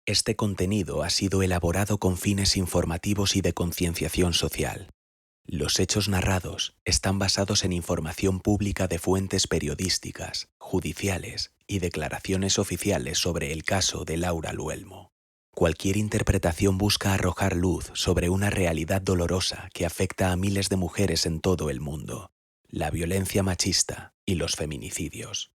Este contenido ha sido elaborado con fines informativos y de concienciación social. Los hechos narrados están basados en información pública de fuentes periodísticas, judiciales y declaraciones oficiales sobre el caso de Laura Luelmo. Cualquier interpretación busca arrojar luz sobre una realidad dolorosa que afecta a miles de mujeres en todo el mundo: la violencia machista y los feminicidios.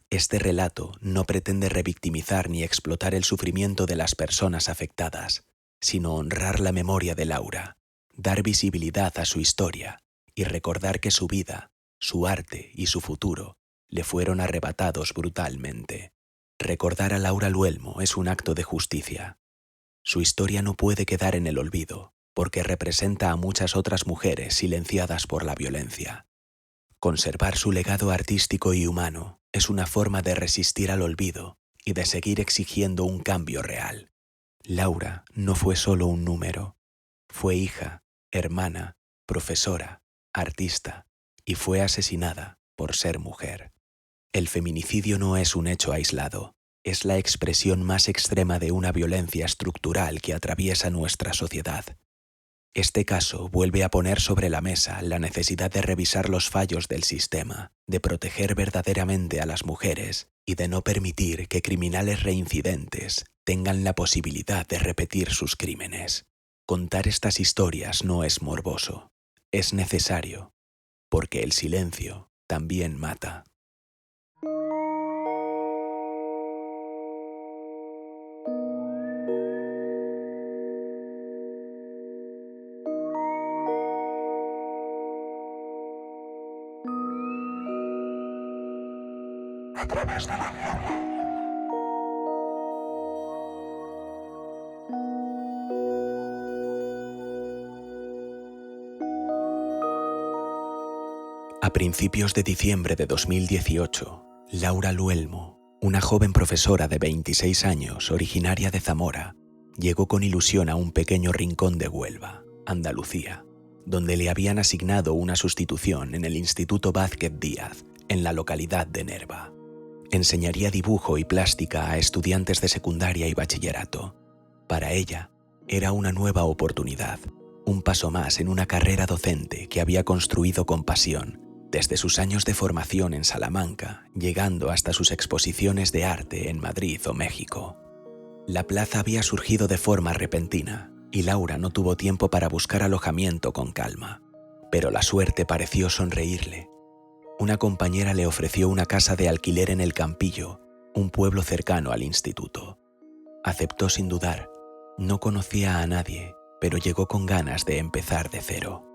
Este relato no pretende revictimizar ni explotar el sufrimiento de las personas afectadas, sino honrar la memoria de Laura, dar visibilidad a su historia y recordar que su vida, su arte y su futuro le fueron arrebatados brutalmente. Recordar a Laura Luelmo es un acto de justicia. Su historia no puede quedar en el olvido, porque representa a muchas otras mujeres silenciadas por la violencia. Conservar su legado artístico y humano es una forma de resistir al olvido y de seguir exigiendo un cambio real. Laura no fue solo un número. Fue hija, hermana, profesora, artista y fue asesinada por ser mujer. El feminicidio no es un hecho aislado, es la expresión más extrema de una violencia estructural que atraviesa nuestra sociedad. Este caso vuelve a poner sobre la mesa la necesidad de revisar los fallos del sistema, de proteger verdaderamente a las mujeres y de no permitir que criminales reincidentes tengan la posibilidad de repetir sus crímenes. Contar estas historias no es morboso, es necesario, porque el silencio también mata. A través de la niebla. A principios de diciembre de 2018, Laura Luelmo, una joven profesora de 26 años originaria de Zamora, llegó con ilusión a un pequeño rincón de Huelva, Andalucía, donde le habían asignado una sustitución en el Instituto Vázquez Díaz, en la localidad de Nerva. Enseñaría dibujo y plástica a estudiantes de secundaria y bachillerato. Para ella, era una nueva oportunidad, un paso más en una carrera docente que había construido con pasión, desde sus años de formación en Salamanca, llegando hasta sus exposiciones de arte en Madrid o México. La plaza había surgido de forma repentina y Laura no tuvo tiempo para buscar alojamiento con calma. Pero la suerte pareció sonreírle. Una compañera le ofreció una casa de alquiler en El Campillo, un pueblo cercano al instituto. Aceptó sin dudar. No conocía a nadie, pero llegó con ganas de empezar de cero.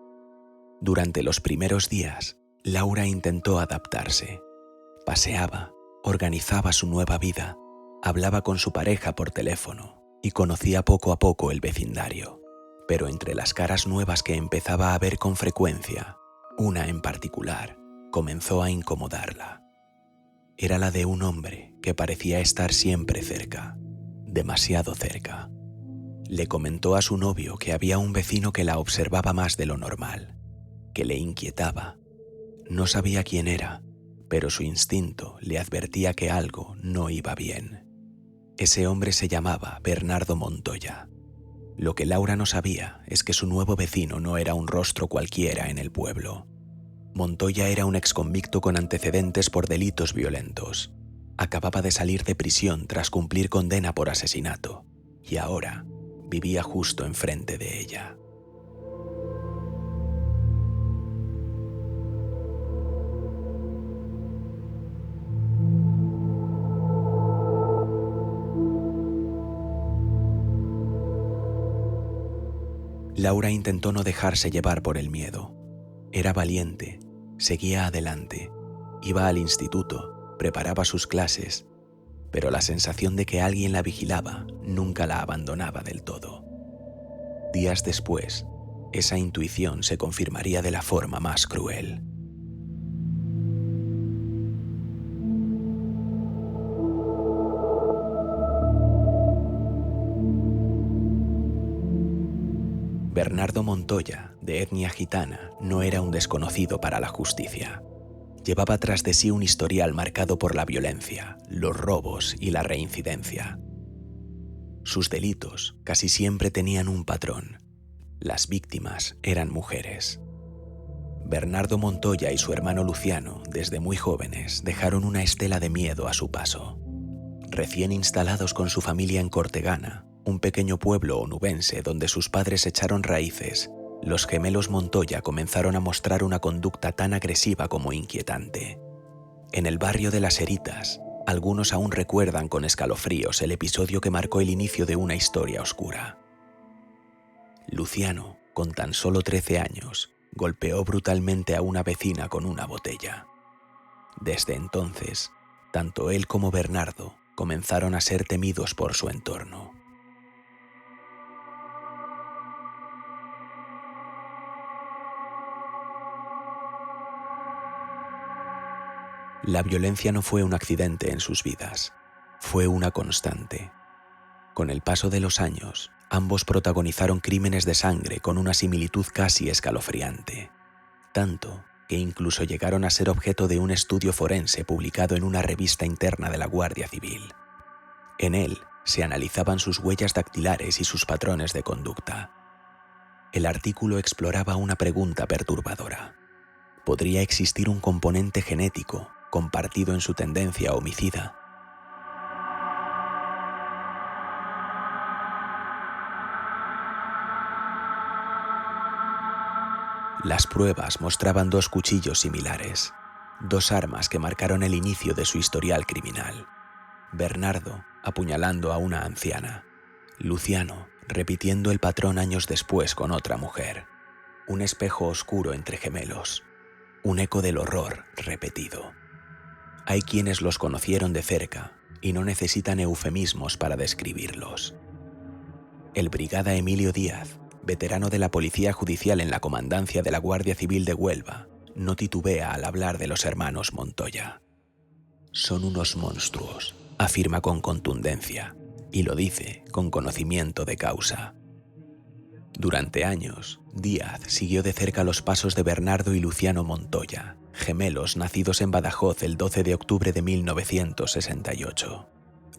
Durante los primeros días, Laura intentó adaptarse. Paseaba, organizaba su nueva vida, hablaba con su pareja por teléfono y conocía poco a poco el vecindario. Pero entre las caras nuevas que empezaba a ver con frecuencia, una en particular comenzó a incomodarla. Era la de un hombre que parecía estar siempre cerca, demasiado cerca. Le comentó a su novio que había un vecino que la observaba más de lo normal, que le inquietaba. No sabía quién era, pero su instinto le advertía que algo no iba bien. Ese hombre se llamaba Bernardo Montoya. Lo que Laura no sabía es que su nuevo vecino no era un rostro cualquiera en el pueblo. Montoya era un exconvicto con antecedentes por delitos violentos. Acababa de salir de prisión tras cumplir condena por asesinato, y ahora vivía justo enfrente de ella. Laura intentó no dejarse llevar por el miedo. Era valiente, seguía adelante, iba al instituto, preparaba sus clases, pero la sensación de que alguien la vigilaba nunca la abandonaba del todo. Días después, esa intuición se confirmaría de la forma más cruel. Bernardo Montoya, de etnia gitana, no era un desconocido para la justicia. Llevaba tras de sí un historial marcado por la violencia, los robos y la reincidencia. Sus delitos casi siempre tenían un patrón. Las víctimas eran mujeres. Bernardo Montoya y su hermano Luciano, desde muy jóvenes, dejaron una estela de miedo a su paso. Recién instalados con su familia en Cortegana, un pequeño pueblo onubense donde sus padres echaron raíces, los gemelos Montoya comenzaron a mostrar una conducta tan agresiva como inquietante. En el barrio de Las Eritas, algunos aún recuerdan con escalofríos el episodio que marcó el inicio de una historia oscura. Luciano, con tan solo 13 años, golpeó brutalmente a una vecina con una botella. Desde entonces, tanto él como Bernardo comenzaron a ser temidos por su entorno. La violencia no fue un accidente en sus vidas, fue una constante. Con el paso de los años, ambos protagonizaron crímenes de sangre con una similitud casi escalofriante, tanto que incluso llegaron a ser objeto de un estudio forense publicado en una revista interna de la Guardia Civil. En él se analizaban sus huellas dactilares y sus patrones de conducta. El artículo exploraba una pregunta perturbadora. ¿Podría existir un componente genético compartido en su tendencia homicida? Las pruebas mostraban 2 cuchillos similares, 2 armas que marcaron el inicio de su historial criminal. Bernardo apuñalando a una anciana, Luciano repitiendo el patrón años después con otra mujer. Un espejo oscuro entre gemelos, un eco del horror repetido. Hay quienes los conocieron de cerca y no necesitan eufemismos para describirlos. El brigada Emilio Díaz, veterano de la Policía Judicial en la Comandancia de la Guardia Civil de Huelva, no titubea al hablar de los hermanos Montoya. Son unos monstruos, afirma con contundencia, y lo dice con conocimiento de causa. Durante años, Díaz siguió de cerca los pasos de Bernardo y Luciano Montoya, gemelos nacidos en Badajoz el 12 de octubre de 1968.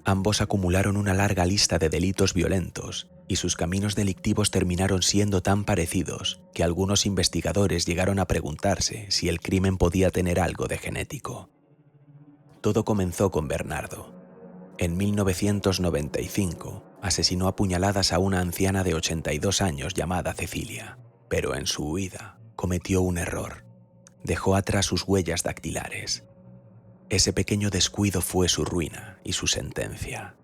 Ambos acumularon una larga lista de delitos violentos y sus caminos delictivos terminaron siendo tan parecidos que algunos investigadores llegaron a preguntarse si el crimen podía tener algo de genético. Todo comenzó con Bernardo. En 1995, asesinó a puñaladas a una anciana de 82 años llamada Cecilia, pero en su huida cometió un error. Dejó atrás sus huellas dactilares. Ese pequeño descuido fue su ruina y su sentencia.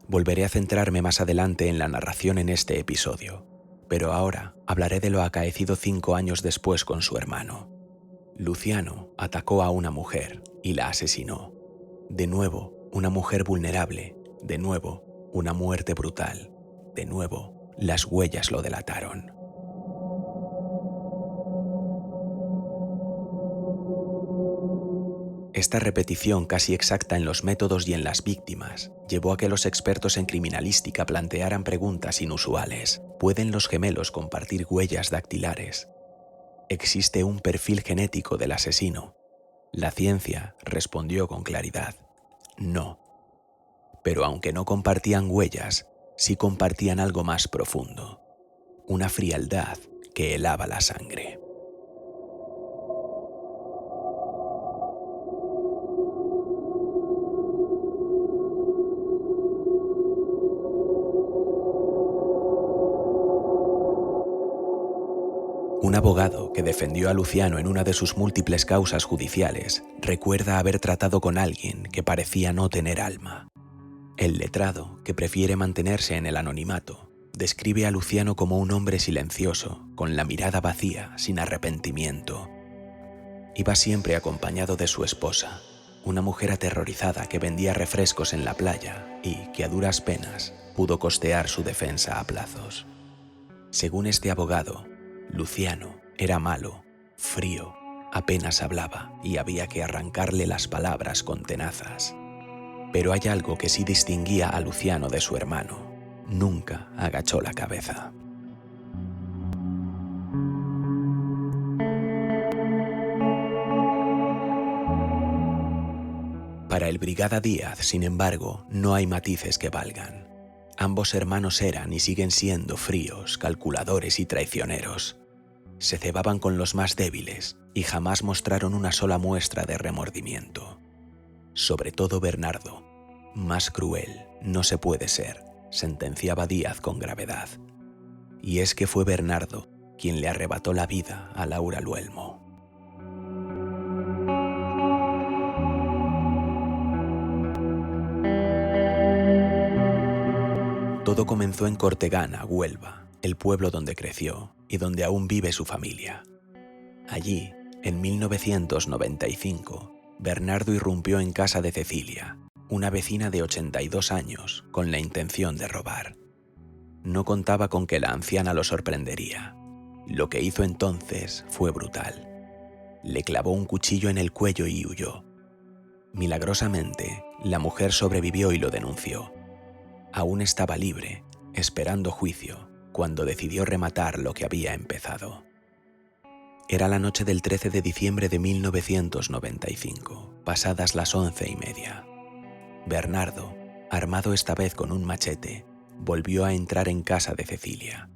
Volveré a centrarme más adelante en la narración en este episodio, pero ahora hablaré de lo acaecido 5 años después con su hermano. Luciano atacó a una mujer y la asesinó. De nuevo, una mujer vulnerable, de nuevo, una muerte brutal, de nuevo, las huellas lo delataron. Esta repetición casi exacta en los métodos y en las víctimas llevó a que los expertos en criminalística plantearan preguntas inusuales. ¿Pueden los gemelos compartir huellas dactilares? ¿Existe un perfil genético del asesino? La ciencia respondió con claridad: no. Pero aunque no compartían huellas, sí compartían algo más profundo, una frialdad que helaba la sangre. Un abogado que defendió a Luciano en una de sus múltiples causas judiciales recuerda haber tratado con alguien que parecía no tener alma. El letrado, que prefiere mantenerse en el anonimato, describe a Luciano como un hombre silencioso, con la mirada vacía, sin arrepentimiento. Iba siempre acompañado de su esposa, una mujer aterrorizada que vendía refrescos en la playa y que a duras penas pudo costear su defensa a plazos. Según este abogado, Luciano era malo, frío, apenas hablaba y había que arrancarle las palabras con tenazas. Pero hay algo que sí distinguía a Luciano de su hermano: nunca agachó la cabeza. Para el brigada Díaz, sin embargo, no hay matices que valgan. Ambos hermanos eran y siguen siendo fríos, calculadores y traicioneros. Se cebaban con los más débiles y jamás mostraron una sola muestra de remordimiento. Sobre todo Bernardo. Más cruel no se puede ser, sentenciaba Díaz con gravedad. Y es que fue Bernardo quien le arrebató la vida a Laura Luelmo. Todo comenzó en Cortegana, Huelva, el pueblo donde creció y donde aún vive su familia. Allí, en 1995, Bernardo irrumpió en casa de Cecilia, una vecina de 82 años, con la intención de robar. No contaba con que la anciana lo sorprendería. Lo que hizo entonces fue brutal. Le clavó un cuchillo en el cuello y huyó. Milagrosamente, la mujer sobrevivió y lo denunció. Aún estaba libre, esperando juicio, cuando decidió rematar lo que había empezado. Era la noche del 13 de diciembre de 1995, pasadas las 11:30. Bernardo, armado esta vez con un machete, volvió a entrar en casa de Cecilia.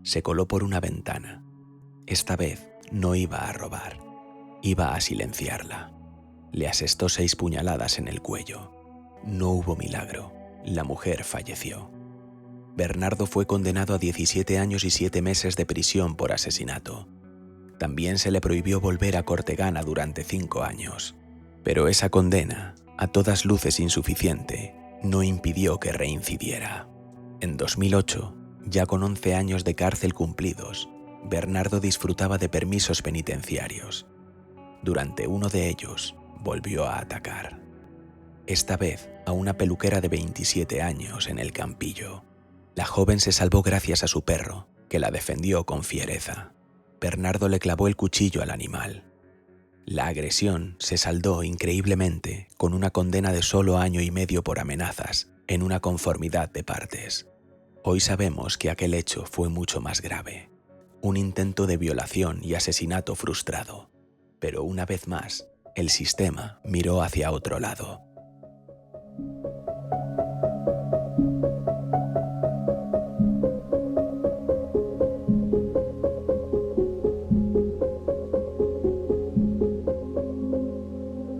Se coló por una ventana. Esta vez no iba a robar, iba a silenciarla. Le asestó 6 puñaladas en el cuello. No hubo milagro, la mujer falleció. Bernardo fue condenado a 17 años y 7 meses de prisión por asesinato. También se le prohibió volver a Cortegana durante 5 años. Pero esa condena, a todas luces insuficiente, no impidió que reincidiera. En 2008, ya con 11 años de cárcel cumplidos, Bernardo disfrutaba de permisos penitenciarios. Durante uno de ellos, volvió a atacar. Esta vez a una peluquera de 27 años en el Campillo. La joven se salvó gracias a su perro, que la defendió con fiereza. Bernardo le clavó el cuchillo al animal. La agresión se saldó increíblemente con una condena de solo 1 año y medio por amenazas, en una conformidad de partes. Hoy sabemos que aquel hecho fue mucho más grave. Un intento de violación y asesinato frustrado. Pero una vez más, el sistema miró hacia otro lado.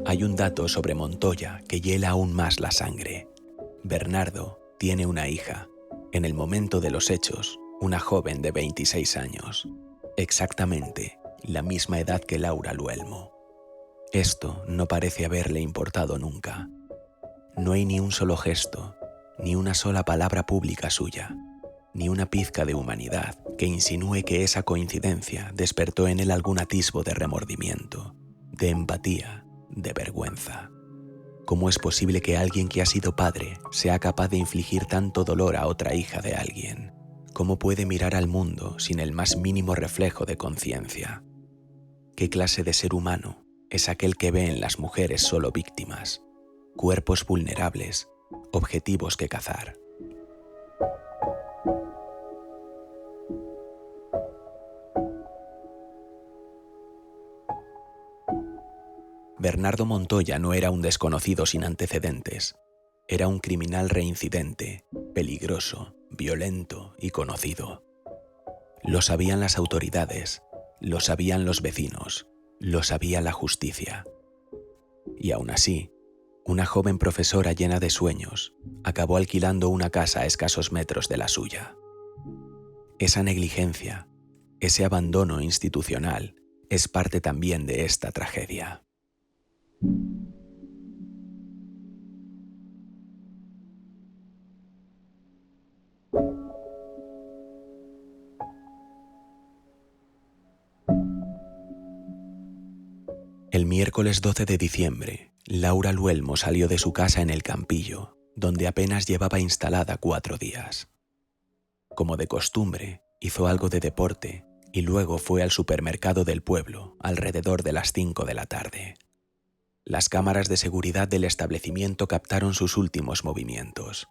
Hay un dato sobre Montoya que hiela aún más la sangre. Bernardo tiene una hija, en el momento de los hechos, una joven de 26 años, exactamente la misma edad que Laura Luelmo. Esto no parece haberle importado nunca. No hay ni un solo gesto, ni una sola palabra pública suya, ni una pizca de humanidad que insinúe que esa coincidencia despertó en él algún atisbo de remordimiento, de empatía, de vergüenza. ¿Cómo es posible que alguien que ha sido padre sea capaz de infligir tanto dolor a otra hija de alguien? ¿Cómo puede mirar al mundo sin el más mínimo reflejo de conciencia? ¿Qué clase de ser humano es aquel que ve en las mujeres solo víctimas, cuerpos vulnerables, objetivos que cazar? Bernardo Montoya no era un desconocido sin antecedentes. Era un criminal reincidente, peligroso, violento y conocido. Lo sabían las autoridades, lo sabían los vecinos, lo sabía la justicia. Y aún así, una joven profesora llena de sueños acabó alquilando una casa a escasos metros de la suya. Esa negligencia, ese abandono institucional, es parte también de esta tragedia. El miércoles 12 de diciembre, Laura Luelmo salió de su casa en el Campillo, donde apenas llevaba instalada 4 días. Como de costumbre, hizo algo de deporte y luego fue al supermercado del pueblo alrededor de las 5 de la tarde. Las cámaras de seguridad del establecimiento captaron sus últimos movimientos.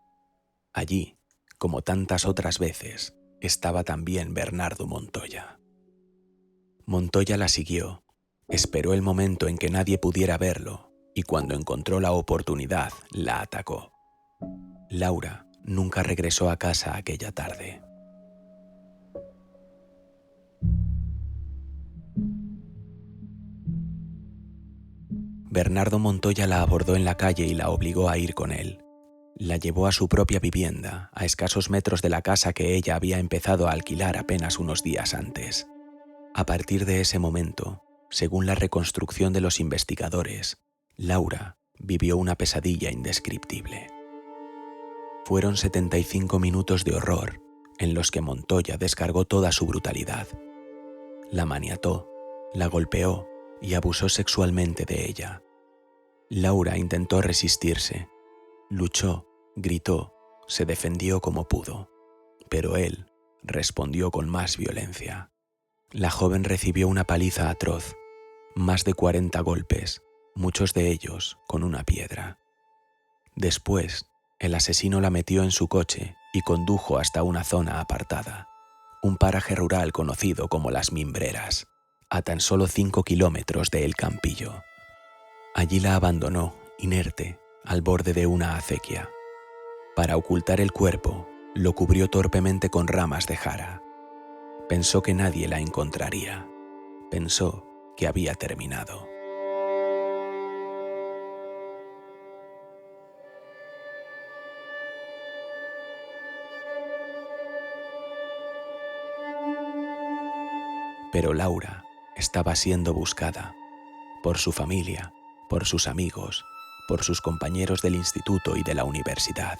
Allí, como tantas otras veces, estaba también Bernardo Montoya. Montoya la siguió, esperó el momento en que nadie pudiera verlo y cuando encontró la oportunidad, la atacó. Laura nunca regresó a casa aquella tarde. Bernardo Montoya la abordó en la calle y la obligó a ir con él. La llevó a su propia vivienda, a escasos metros de la casa que ella había empezado a alquilar apenas unos días antes. A partir de ese momento, según la reconstrucción de los investigadores, Laura vivió una pesadilla indescriptible. Fueron 75 minutos de horror en los que Montoya descargó toda su brutalidad. La maniató, la golpeó y abusó sexualmente de ella. Laura intentó resistirse, luchó, gritó, se defendió como pudo, pero él respondió con más violencia. La joven recibió una paliza atroz, más de 40 golpes, muchos de ellos con una piedra. Después, el asesino la metió en su coche y condujo hasta una zona apartada, un paraje rural conocido como Las Mimbreras, a tan solo 5 kilómetros de El Campillo. Allí la abandonó, inerte, al borde de una acequia. Para ocultar el cuerpo, lo cubrió torpemente con ramas de jara. Pensó que nadie la encontraría. Pensó que había terminado. Pero Laura estaba siendo buscada por su familia, por sus amigos, por sus compañeros del instituto y de la universidad.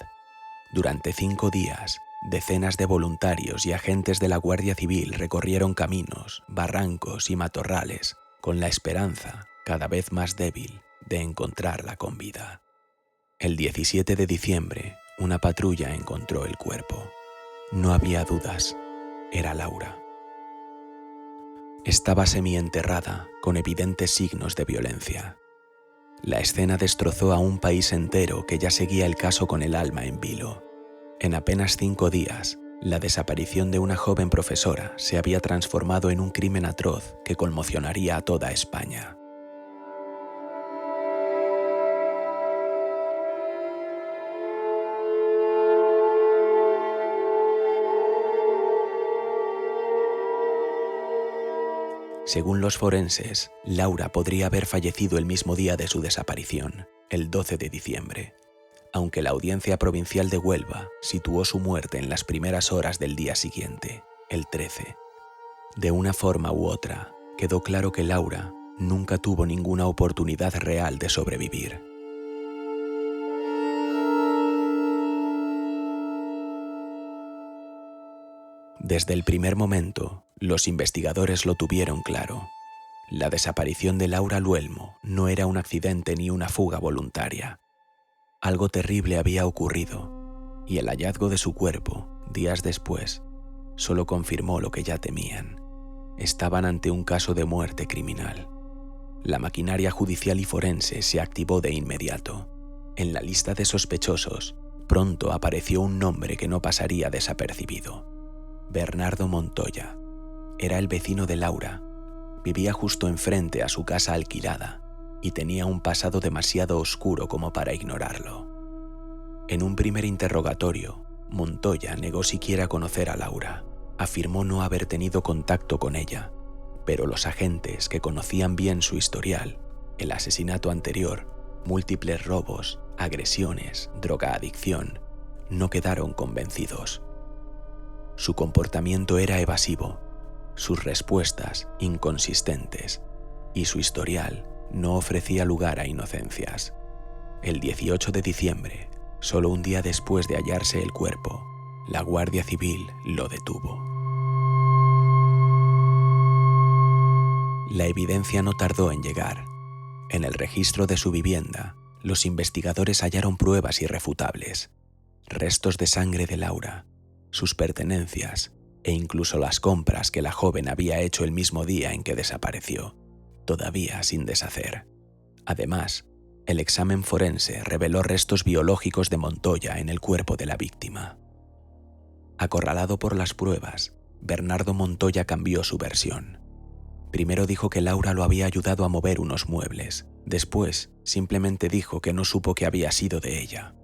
Durante 5 días, decenas de voluntarios y agentes de la Guardia Civil recorrieron caminos, barrancos y matorrales con la esperanza, cada vez más débil, de encontrarla con vida. El 17 de diciembre, una patrulla encontró el cuerpo. No había dudas, era Laura. Estaba semienterrada, con evidentes signos de violencia. La escena destrozó a un país entero que ya seguía el caso con el alma en vilo. En apenas 5 días, la desaparición de una joven profesora se había transformado en un crimen atroz que conmocionaría a toda España. Según los forenses, Laura podría haber fallecido el mismo día de su desaparición, el 12 de diciembre, aunque la Audiencia Provincial de Huelva situó su muerte en las primeras horas del día siguiente, el 13. De una forma u otra, quedó claro que Laura nunca tuvo ninguna oportunidad real de sobrevivir. Desde el primer momento, los investigadores lo tuvieron claro. La desaparición de Laura Luelmo no era un accidente ni una fuga voluntaria. Algo terrible había ocurrido, y el hallazgo de su cuerpo, días después, solo confirmó lo que ya temían. Estaban ante un caso de muerte criminal. La maquinaria judicial y forense se activó de inmediato. En la lista de sospechosos, pronto apareció un nombre que no pasaría desapercibido. Bernardo Montoya. Era el vecino de Laura. Vivía justo enfrente a su casa alquilada y tenía un pasado demasiado oscuro como para ignorarlo. En un primer interrogatorio, Montoya negó siquiera conocer a Laura. Afirmó no haber tenido contacto con ella, pero los agentes que conocían bien su historial, el asesinato anterior, múltiples robos, agresiones, drogadicción, no quedaron convencidos. Su comportamiento era evasivo, sus respuestas inconsistentes y su historial no ofrecía lugar a inocencias. El 18 de diciembre, solo un día después de hallarse el cuerpo, la Guardia Civil lo detuvo. La evidencia no tardó en llegar. En el registro de su vivienda, los investigadores hallaron pruebas irrefutables, restos de sangre de Laura, sus pertenencias e incluso las compras que la joven había hecho el mismo día en que desapareció, todavía sin deshacer. Además, el examen forense reveló restos biológicos de Montoya en el cuerpo de la víctima. Acorralado por las pruebas, Bernardo Montoya cambió su versión. Primero dijo que Laura lo había ayudado a mover unos muebles. Después, simplemente dijo que no supo que había sido de ella.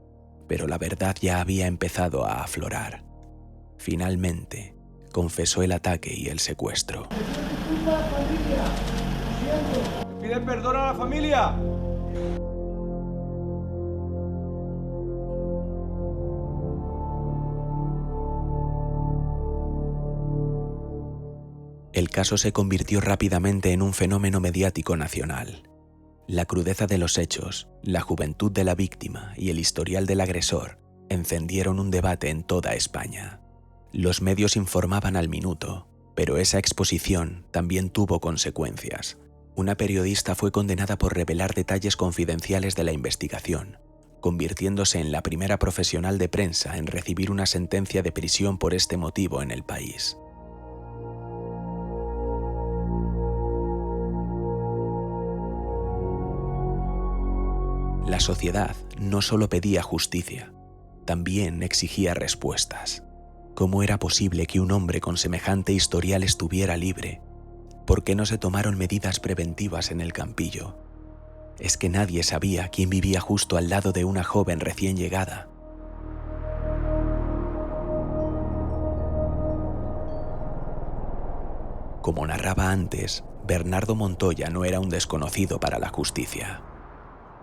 pero la verdad ya había empezado a aflorar. Finalmente, confesó el ataque y el secuestro. ¡Pide perdón a la familia! El caso se convirtió rápidamente en un fenómeno mediático nacional. La crudeza de los hechos, la juventud de la víctima y el historial del agresor encendieron un debate en toda España. Los medios informaban al minuto, pero esa exposición también tuvo consecuencias. Una periodista fue condenada por revelar detalles confidenciales de la investigación, convirtiéndose en la primera profesional de prensa en recibir una sentencia de prisión por este motivo en el país. La sociedad no solo pedía justicia, también exigía respuestas. ¿Cómo era posible que un hombre con semejante historial estuviera libre? ¿Por qué no se tomaron medidas preventivas en el Campillo? ¿Es que nadie sabía quién vivía justo al lado de una joven recién llegada? Como narraba antes, Bernardo Montoya no era un desconocido para la justicia.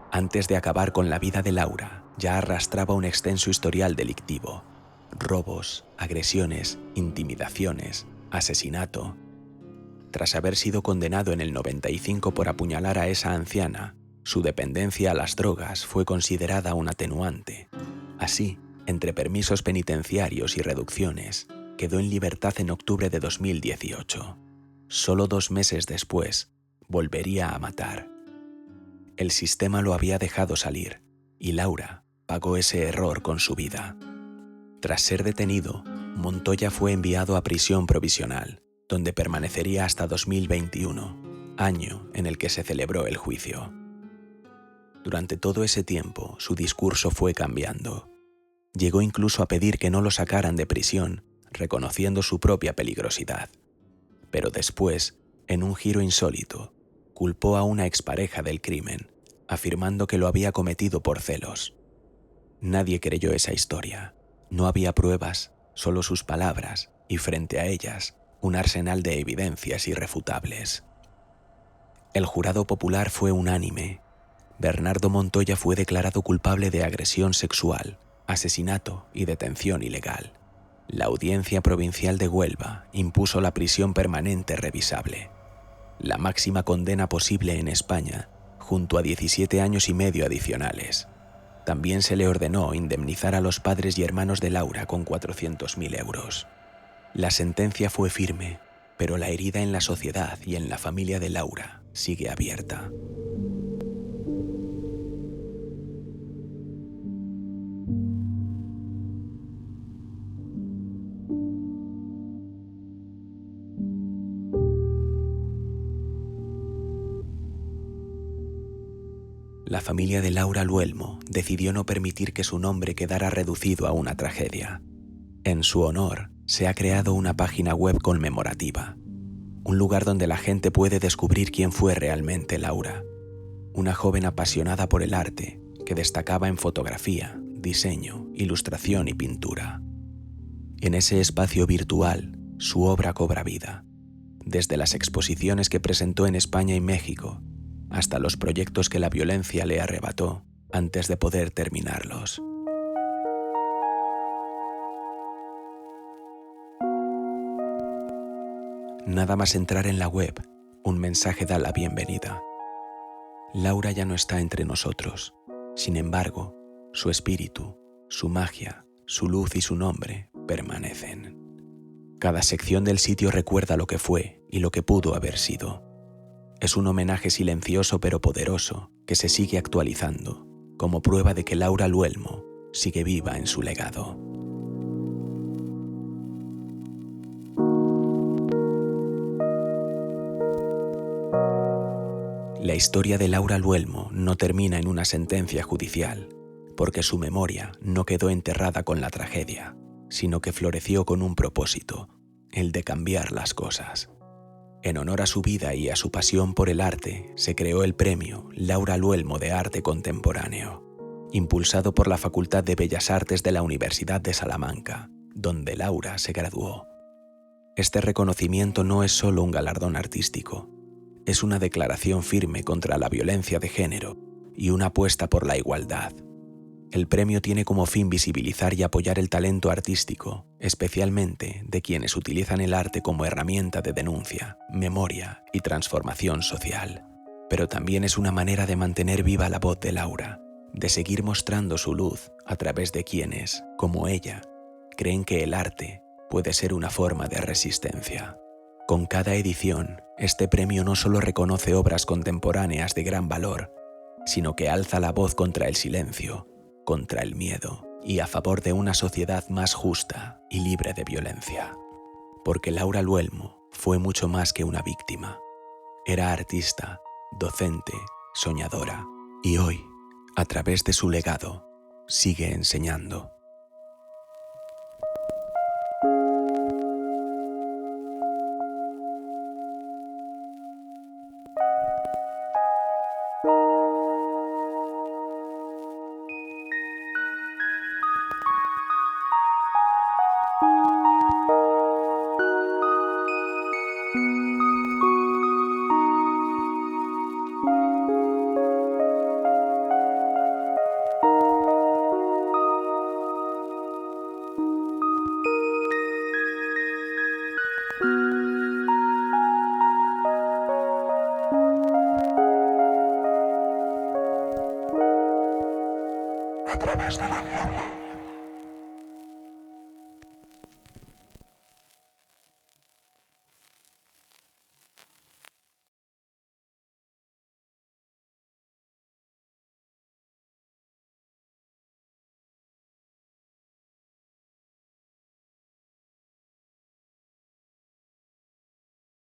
Antes de acabar con la vida de Laura, ya arrastraba un extenso historial delictivo. Robos, agresiones, intimidaciones, asesinato. Tras haber sido condenado en el 95 por apuñalar a esa anciana, su dependencia a las drogas fue considerada un atenuante. Así, entre permisos penitenciarios y reducciones, quedó en libertad en octubre de 2018. Solo 2 meses después, volvería a matar. El sistema lo había dejado salir, y Laura pagó ese error con su vida. Tras ser detenido, Montoya fue enviado a prisión provisional, donde permanecería hasta 2021, año en el que se celebró el juicio. Durante todo ese tiempo, su discurso fue cambiando. Llegó incluso a pedir que no lo sacaran de prisión, reconociendo su propia peligrosidad. Pero después, en un giro insólito, culpó a una expareja del crimen, afirmando que lo había cometido por celos. Nadie creyó esa historia. No había pruebas, solo sus palabras, y frente a ellas, un arsenal de evidencias irrefutables. El jurado popular fue unánime. Bernardo Montoya fue declarado culpable de agresión sexual, asesinato y detención ilegal. La Audiencia Provincial de Huelva impuso la prisión permanente revisable, la máxima condena posible en España, junto a 17 años y medio adicionales. También se le ordenó indemnizar a los padres y hermanos de Laura con 400.000 euros. La sentencia fue firme, pero la herida en la sociedad y en la familia de Laura sigue abierta. La familia de Laura Luelmo decidió no permitir que su nombre quedara reducido a una tragedia. En su honor, se ha creado una página web conmemorativa, un lugar donde la gente puede descubrir quién fue realmente Laura, una joven apasionada por el arte que destacaba en fotografía, diseño, ilustración y pintura. En ese espacio virtual, su obra cobra vida, desde las exposiciones que presentó en España y México, hasta los proyectos que la violencia le arrebató antes de poder terminarlos. Nada más entrar en la web, un mensaje da la bienvenida. Laura ya no está entre nosotros. Sin embargo, su espíritu, su magia, su luz y su nombre permanecen. Cada sección del sitio recuerda lo que fue y lo que pudo haber sido. Es un homenaje silencioso pero poderoso que se sigue actualizando, como prueba de que Laura Luelmo sigue viva en su legado. La historia de Laura Luelmo no termina en una sentencia judicial, porque su memoria no quedó enterrada con la tragedia, sino que floreció con un propósito, el de cambiar las cosas. En honor a su vida y a su pasión por el arte, se creó el premio Laura Luelmo de Arte Contemporáneo. impulsado por la Facultad de Bellas Artes de la Universidad de Salamanca, donde Laura se graduó. Este reconocimiento no es solo un galardón artístico, es una declaración firme contra la violencia de género y una apuesta por la igualdad. El premio tiene como fin visibilizar y apoyar el talento artístico, especialmente de quienes utilizan el arte como herramienta de denuncia, memoria y transformación social. Pero también es una manera de mantener viva la voz de Laura, de seguir mostrando su luz a través de quienes, como ella, creen que el arte puede ser una forma de resistencia. Con cada edición, este premio no solo reconoce obras contemporáneas de gran valor, sino que alza la voz contra el silencio, contra el miedo y a favor de una sociedad más justa y libre de violencia. Porque Laura Luelmo fue mucho más que una víctima. Era artista, docente, soñadora y hoy, a través de su legado, sigue enseñando. A través de la guerra.